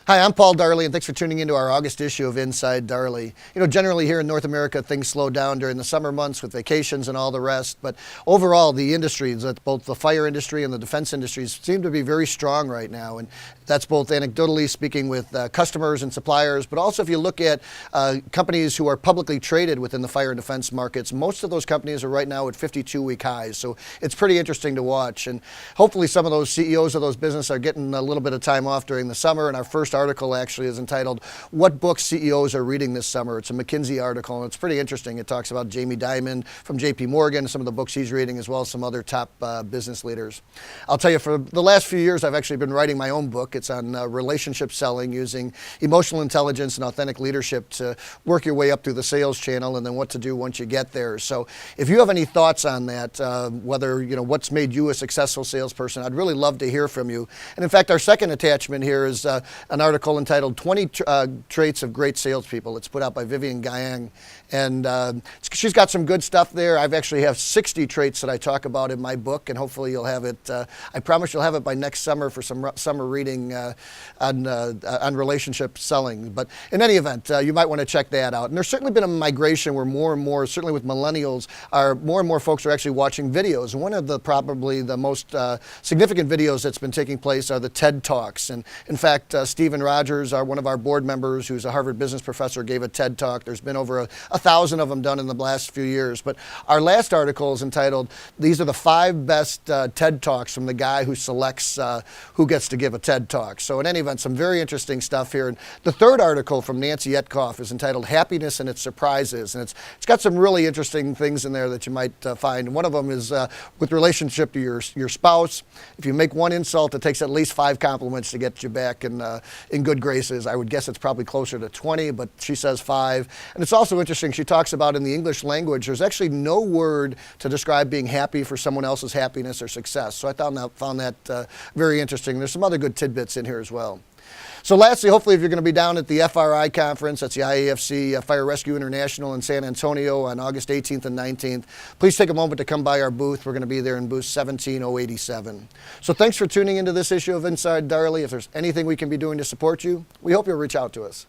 Hi, I'm Paul Darley, and thanks for tuning into our August issue of Inside Darley. Generally here in North America, things slow down during the summer months with vacations and all the rest, but overall, the industries, both the fire industry and the defense industries, seem to be very strong right now, and that's both anecdotally speaking with customers and suppliers, but also if you look at companies who are publicly traded within the fire and defense markets, most of those companies are right now at 52-week highs, so it's pretty interesting to watch, and hopefully some of those CEOs of those businesses are getting a little bit of time off during the summer, and our first article actually is entitled, What Books CEOs Are Reading This Summer. It's a McKinsey article, and it's pretty interesting. It talks about Jamie Dimon from JP Morgan, some of the books he's reading, as well as some other top business leaders. I'll tell you, for the last few years, I've actually been writing my own book. It's on relationship selling, using emotional intelligence and authentic leadership to work your way up through the sales channel, and then what to do once you get there. So if you have any thoughts on that, whether, what's made you a successful salesperson, I'd really love to hear from you. And in fact, our second attachment here is an article entitled 20 Traits of Great Salespeople. It's put out by Vivian Gang, and she's got some good stuff there. I've actually have 60 traits that I talk about in my book, and hopefully you'll have it. I promise you'll have it by next summer for some summer reading on relationship selling. But in any event, you might want to check that out. And there's certainly been a migration where more and more, certainly with millennials, more and more folks are actually watching videos. And one of the probably the most significant videos that's been taking place are the TED Talks. And in fact, Stephen Rogers, one of our board members, who's a Harvard business professor, gave a TED Talk. There's been over 1,000 of them done in the last few years. But our last article is entitled, These are the 5 best TED Talks from the guy who selects who gets to give a TED Talk. So in any event, some very interesting stuff here. And the third article from Nancy Etkoff is entitled Happiness and Its Surprises. And it's got some really interesting things in there that you might find. One of them is with relationship to your spouse. If you make one insult, it takes at least 5 compliments to get you back in good graces. I would guess it's probably closer to 20, but she says 5. And it's also interesting, she talks about in the English language, there's actually no word to describe being happy for someone else's happiness or success. So I found that very interesting. There's some other good tidbits in here as well. So lastly, hopefully if you're going to be down at the FRI conference, that's the IAFC Fire Rescue International in San Antonio on August 18th and 19th, please take a moment to come by our booth. We're going to be there in booth 17087. So thanks for tuning into this issue of Inside Darley. If there's anything we can be doing to support you, we hope you'll reach out to us.